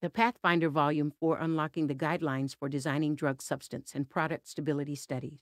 The Pathfinder Volume 4 Unlocking the Guidelines for Designing Drug Substance and Product Stability Studies.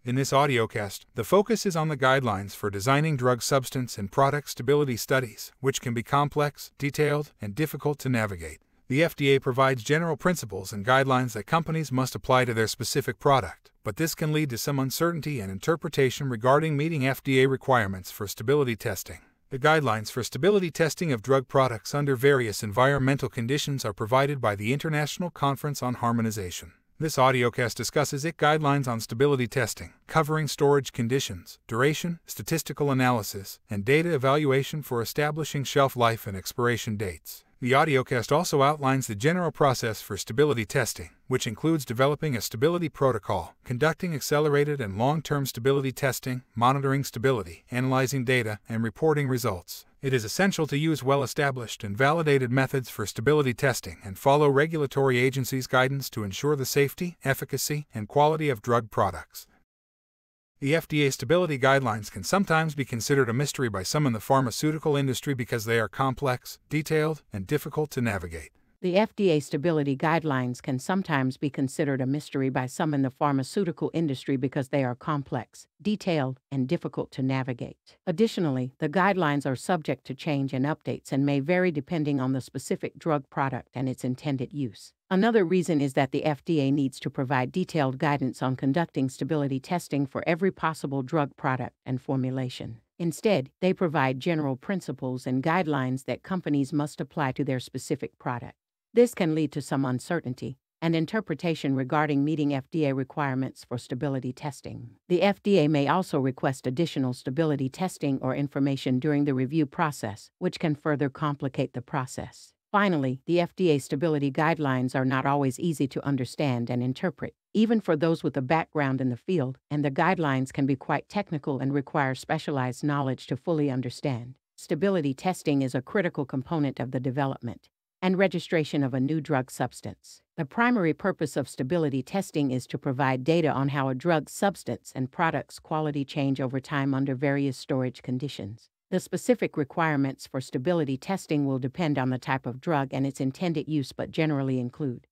In this audiocast, the focus is on the guidelines for designing drug substance and product stability studies, which can be complex, detailed, and difficult to navigate. The FDA provides general principles and guidelines that companies must apply to their specific product, but this can lead to some uncertainty and interpretation regarding meeting FDA requirements for stability testing. The guidelines for stability testing of drug products under various environmental conditions are provided by the International Conference on Harmonization. This audiocast discusses guidelines on stability testing, covering storage conditions, duration, statistical analysis, and data evaluation for establishing shelf life and expiration dates. The audiocast also outlines the general process for stability testing, which includes developing a stability protocol, conducting accelerated and long-term stability testing, monitoring stability, analyzing data, and reporting results. It is essential to use well-established and validated methods for stability testing and follow regulatory agencies' guidance to ensure the safety, efficacy, and quality of drug products. The FDA stability guidelines can sometimes be considered a mystery by some in the pharmaceutical industry because they are complex, detailed, and difficult to navigate. The FDA stability guidelines can sometimes be considered a mystery by some in the pharmaceutical industry because they are complex, detailed, and difficult to navigate. Additionally, the guidelines are subject to change and updates and may vary depending on the specific drug product and its intended use. Another reason is that the FDA needs to provide detailed guidance on conducting stability testing for every possible drug product and formulation. Instead, they provide general principles and guidelines that companies must apply to their specific product. This can lead to some uncertainty and interpretation regarding meeting FDA requirements for stability testing. The FDA may also request additional stability testing or information during the review process, which can further complicate the process. Finally, the FDA stability guidelines are not always easy to understand and interpret, even for those with a background in the field, and the guidelines can be quite technical and require specialized knowledge to fully understand. Stability testing is a critical component of the development and registration of a new drug substance. The primary purpose of stability testing is to provide data on how a drug substance and product's quality change over time under various storage conditions. The specific requirements for stability testing will depend on the type of drug and its intended use, but generally include: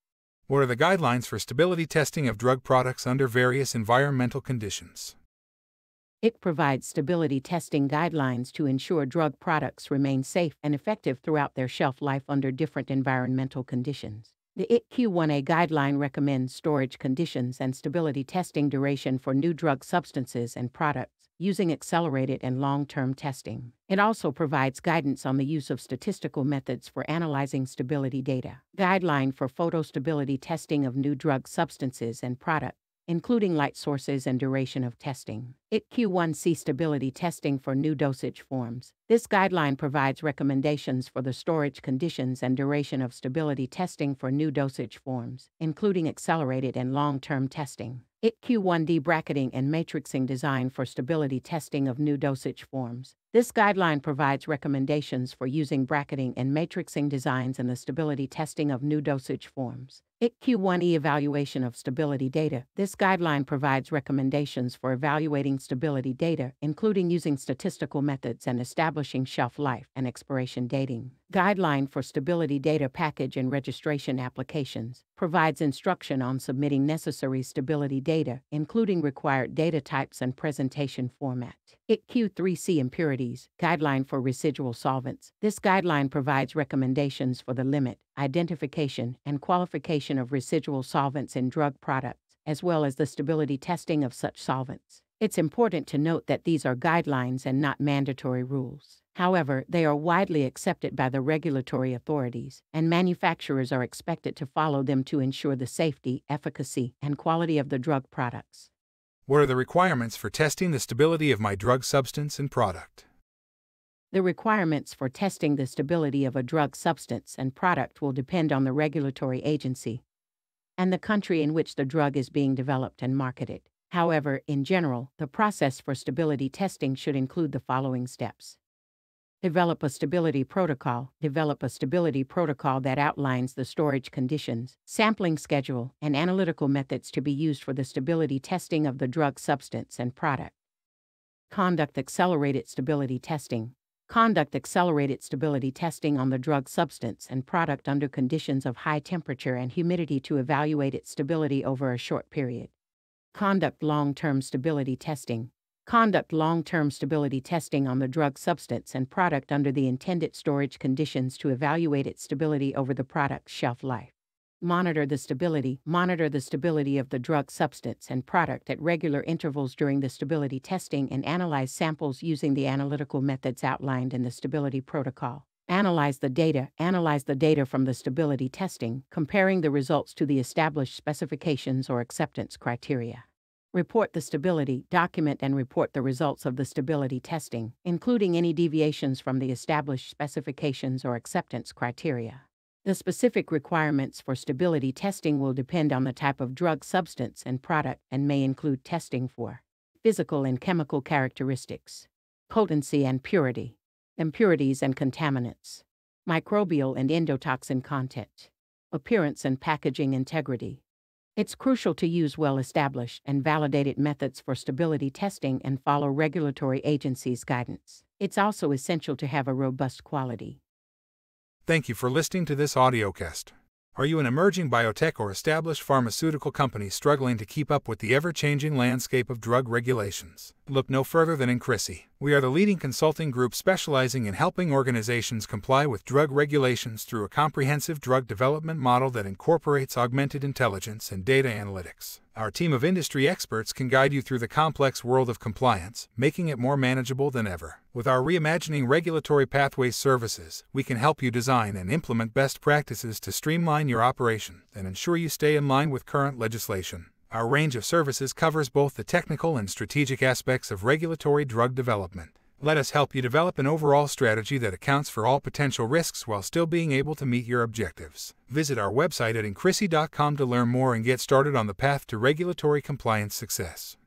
What are the guidelines for stability testing of drug products under various environmental conditions? It provides stability testing guidelines to ensure drug products remain safe and effective throughout their shelf life under different environmental conditions. The ITQ-1A guideline recommends storage conditions and stability testing duration for new drug substances and products using accelerated and long-term testing. It also provides guidance on the use of statistical methods for analyzing stability data. Guideline for photostability testing of new drug substances and products, including light sources and duration of testing. ITQ-1C stability testing for new dosage forms. This guideline provides recommendations for the storage conditions and duration of stability testing for new dosage forms, including accelerated and long-term testing. ITQ-1D bracketing and matrixing design for stability testing of new dosage forms. This guideline provides recommendations for using bracketing and matrixing designs in the stability testing of new dosage forms. ITQ-1E evaluation of stability data. This guideline provides recommendations for evaluating stability data, including using statistical methods and establishing shelf life and expiration dating. Guideline for stability data package and registration applications provides instruction on submitting necessary stability data, including required data types and presentation format. ITQ-3C impurities, guideline for residual solvents. This guideline provides recommendations for the limit, identification, and qualification of residual solvents in drug products, as well as the stability testing of such solvents. It's important to note that these are guidelines and not mandatory rules. However, they are widely accepted by the regulatory authorities, and manufacturers are expected to follow them to ensure the safety, efficacy, and quality of the drug products. What are the requirements for testing the stability of my drug substance and product? The requirements for testing the stability of a drug substance and product will depend on the regulatory agency and the country in which the drug is being developed and marketed. However, in general, the process for stability testing should include the following steps. Develop a stability protocol. Develop a stability protocol that outlines the storage conditions, sampling schedule, and analytical methods to be used for the stability testing of the drug substance and product. Conduct accelerated stability testing. Conduct accelerated stability testing on the drug substance and product under conditions of high temperature and humidity to evaluate its stability over a short period. Conduct long-term stability testing. Conduct long-term stability testing on the drug substance and product under the intended storage conditions to evaluate its stability over the product's shelf life. Monitor the stability of the drug substance and product at regular intervals during the stability testing and analyze samples using the analytical methods outlined in the stability protocol. Analyze the data from the stability testing, comparing the results to the established specifications or acceptance criteria. Document and report the results of the stability testing, including any deviations from the established specifications or acceptance criteria. The specific requirements for stability testing will depend on the type of drug substance and product and may include testing for physical and chemical characteristics, potency and purity, impurities and contaminants, microbial and endotoxin content, appearance and packaging integrity. It's crucial to use well-established and validated methods for stability testing and follow regulatory agencies' guidance. It's also essential to have a robust quality. Thank you for listening to this audiocast. Are you an emerging biotech or established pharmaceutical company struggling to keep up with the ever-changing landscape of drug regulations? Look no further than efficacy. We are the leading consulting group specializing in helping organizations comply with drug regulations through a comprehensive drug development model that incorporates augmented intelligence and data analytics. Our team of industry experts can guide you through the complex world of compliance, making it more manageable than ever. With our Reimagining Regulatory Pathways services, we can help you design and implement best practices to streamline your operation and ensure you stay in line with current legislation. Our range of services covers both the technical and strategic aspects of regulatory drug development. Let us help you develop an overall strategy that accounts for all potential risks while still being able to meet your objectives. Visit our website at incrisi.com to learn more and get started on the path to regulatory compliance success.